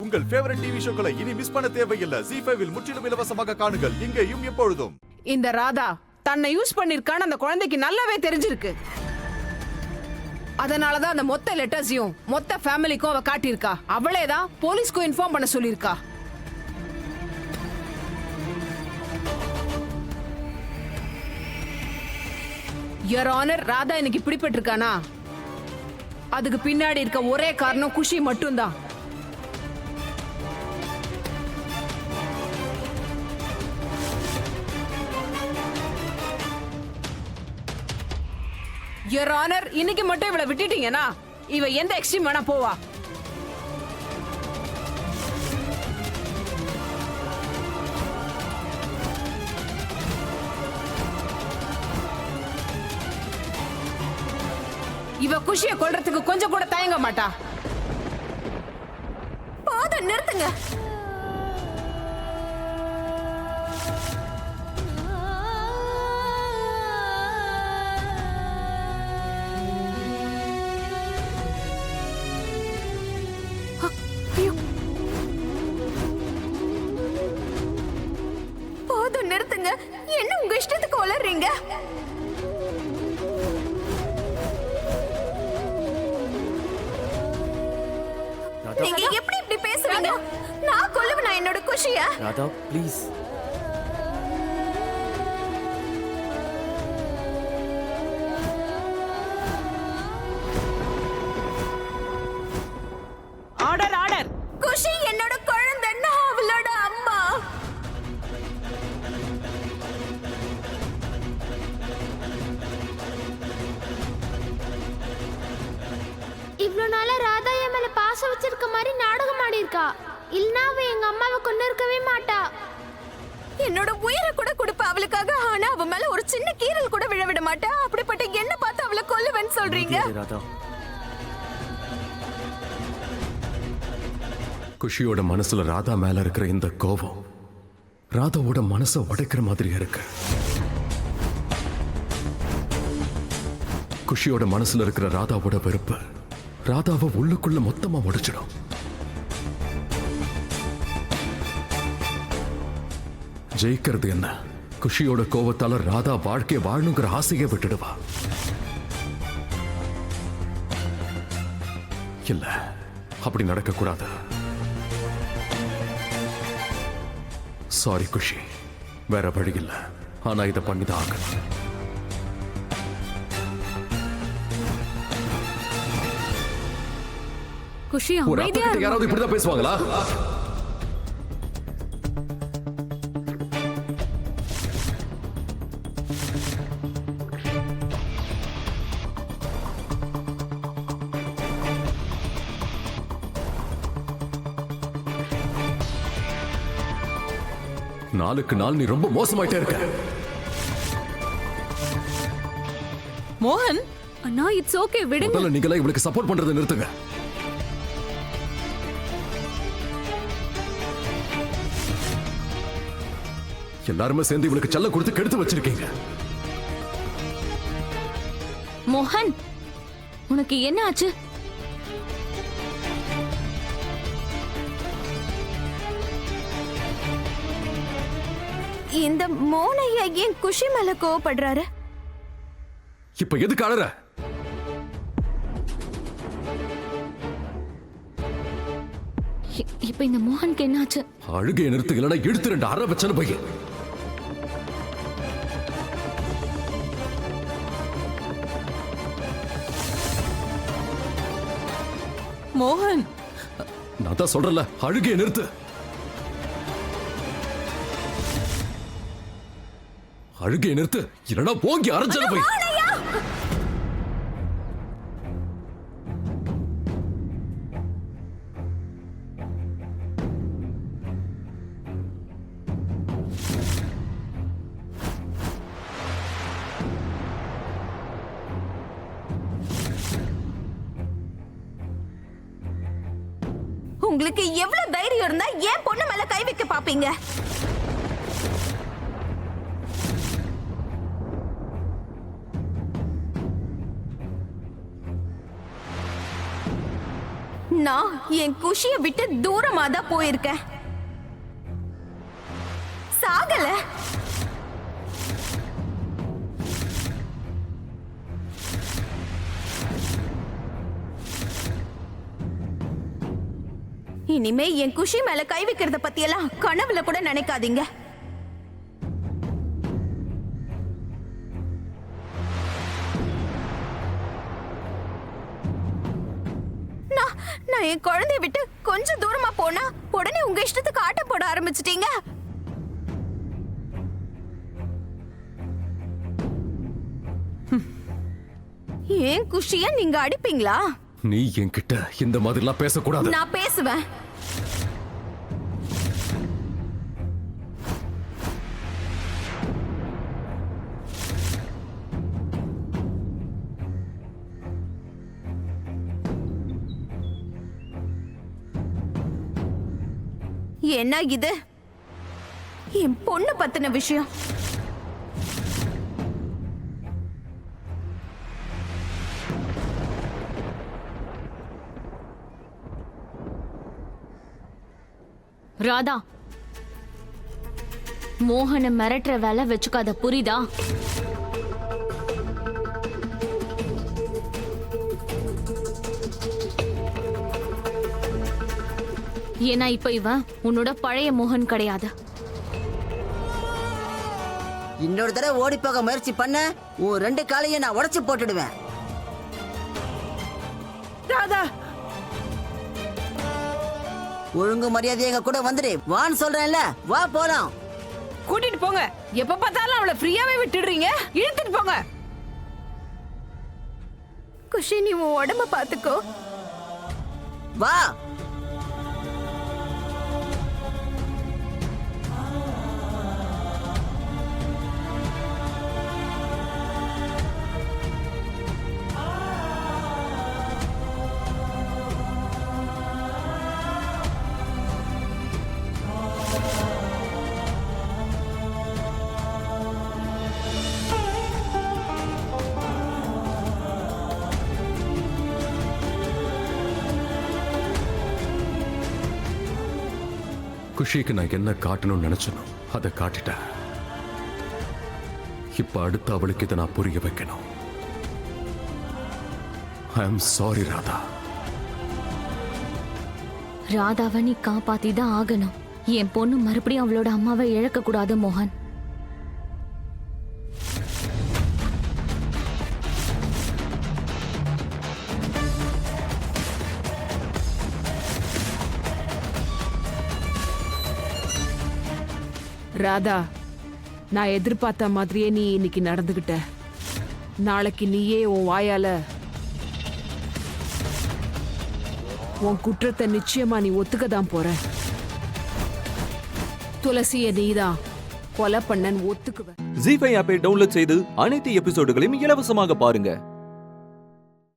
உங்கள் favourite TV ஷோக்களை இனி miss பண்ண தேவையில்லை. ZEE5 இல் முற்றிலும் இலவசமாக காணுங்கள். இங்கேயும் எப்பொழுதும். இந்த ராதா தன்னை யூஸ் பண்ணிருக்கான்னு அந்த குழந்தைக்கு நல்லாவே தெரிஞ்சிருக்கு. அதனாலதான் அந்த மொத்த லெட்டர்ஸையும் மொத்த ஃபேமிலிக்கும் அவ காட்டியிருக்கா. அவளேதான் போலீஸ்க்கு இன்ஃபார்ம் பண்ண சொல்லியிருக்கா. யுவர் ஆனர், ராதா எனக்கு பிடிபட்டிருக்கானா அதுக்கு பின்னாடி இருக்க ஒரே காரணம் குஷி மட்டும்தான். யுவர் ஆனர், இன்னைக்கு மட்டும் இவளை விட்டுட்டீங்கன்னா இவ எந்த எக்ஸ்ட்ரீம் வேணா போவா. இவ குஷியை கொல்றதுக்கு கொஞ்சம் கூட தயங்க மாட்டா. போதும், நிறுத்துங்க. போதும், நிறுத்துங்க. என்ன உங்க இஷ்டத்துக்கு வளர்றீங்க? நீங்க எப்படி இப்படி பேசுறீங்க? நான் கொல்லுவேனா என்னோட குஷிய? Radha please. Order order. Khushi என்னோட குழந்தை, நான் அவளோட அம்மா. இவ்ளோ நாளா ராதா என் மேல பாசம் வச்சிருக்க மாதிரி நாடகம் ஆடி இருக்கா. இல்லனா அவ எங்க அம்மாவை கொண்டு இருக்கவே மாட்டா. என்னோட உயிரை கூட கொடுப்ப அவளுக்காக. ஆனா அவ மேல ஒரு சின்ன கீறல் கூட விழ விட மாட்டா. அப்படிப்பட்ட என்ன பார்த்து அவளை கொல்லுவேன்னு சொல்றீங்க? ராதா, குஷியோட மனசுல ராதா மேல இருக்கிற இந்த கோபம் ராதாவோட மனசை உடைக்கிற மாதிரி இருக்கு. குஷியோட மனசுல இருக்கிற ராதாவோட வெறுப்பு ராதாவை உள்ளுக்குள்ள மொத்தமா உடைச்சிடும். ஜெயிக்கிறது என்ன? குஷியோட கோபத்தால ராதா வாழ்க்கையை வாழணுங்கிற ஆசையை விட்டுடுவா. இல்ல, அப்படி நடக்க கூடாது. சாரி குஷி, வேற வழி இல்ல. ஆனா இதை பண்ணிதான் ஆகணும். குஷி ஒரு அப்பா கிட்ட யாராவது இப்படிதான் பேசுவாங்களா? நாளுக்கு நாள் நீ ரொம்ப மோசமாயிட்டே இருக்க. மோகன் அண்ணா, இட்ஸ் ஓகே, விடுங்க. முதல்ல நீங்களே இவளுக்கு சப்போர்ட் பண்றதை நிறுத்துங்க. எல்லாருமே சேர்ந்து இவளுக்கு செல்ல கொடுத்து கெடுத்து வச்சிருக்கீங்க. மோகன், உனக்கு என்ன ஆச்சு? இந்த மோனையா ஏன் குஷி மேல கோவப்படுறாரு? இப்ப எதுக்கு அழற? இப்ப இந்த மோகனுக்கு என்ன ஆச்சு? அழுகையை நிறுத்து, இல்லைன்னா இழுத்து 2 அரை வச்சன பையன். மோகன், நான் தான் சொல்றல, அழுகையை நிறுத்து. அழுகையை நிறுத்து, இல்லைன்னா போங்கி அரைச்சன பை. உங்களுக்கு எவ்வளவு தைரியம் இருந்தா ஏன் பொண்ணு மேல கை வைக்க பாப்பீங்க? நான் என் குஷிய விட்டு தூரமா தான் போயிருக்கேன். சாகல. இனிமே என் குஷி மேல கை வைக்கிறத பத்தி எல்லாம் கனவுல கூட நினைக்காதீங்க. நான் என் குழந்தைய விட்டு கொஞ்சம் தூரமா போனா உடனே உங்க இஷ்டத்துக்கு ஆட்டம் போட ஆரம்பிச்சிட்டீங்க. ஏன் குஷிய நீங்க அடிப்பீங்களா? நீ என்கிட்ட இந்த மாதிரிலாம் பேசக்கூடாது. நான் பேசுவேன். என்ன இது? என் பொண்ணு பத்தின விஷயம். ராதா, மோகனை மிரட்டுற வேலை வச்சுக்காத, புரியுதா? ஏன்னா இப்ப இவன் உன்னோட பழைய மோகன் கிடையாது. இன்னொரு தடவை ஓடி போக முயற்சி பண்ண உன் 2 காலையும் நான் உடைச்சு போட்டுடுவேன். ராதா, ஒழுங்கு மரியாதை எங்க கூட வந்துடு. வான்னு சொல்றேன்ல, வா போலாம். கூட்டிட்டு போங்க. எப்ப பார்த்தாலும் அவளை ஃப்ரீயாவே விட்டுடுறீங்க. இழுத்துட்டு போங்க. குஷி, நீ உன் உடம்ப பாத்துக்கோ. வா. குஷிக்கு நான் என்ன காட்டணும்னு நினைச்சனோ அதை காட்டிட்டேன். இப்ப அடுத்து அவளுக்கு இதை நான் புரிய வைக்கணும். ஐ அம் சாரி ராதா. ராதாவை நீ காப்பாத்தி தான் ஆகணும். என் பொண்ணு மறுபடியும் அவளோட அம்மாவை இழக்க கூடாது மோகன். ராதா, நான் எதிர்பார்த்த மாதிரியே நீ இன்னைக்கு நடந்துகிட்ட. நாளைக்கு நீயே உன் வாயால உன் குற்றத்தை நிச்சயமா நீ ஒத்துக்கதான் போற. துளசிய நீதான் கொலை பண்ணன்னு ஒத்துக்குவ. ஜீ5 ஆப்பை டவுன்லோட் செய்து அனைத்து எபிசோடுகளையும் இலவசமாக பாருங்க.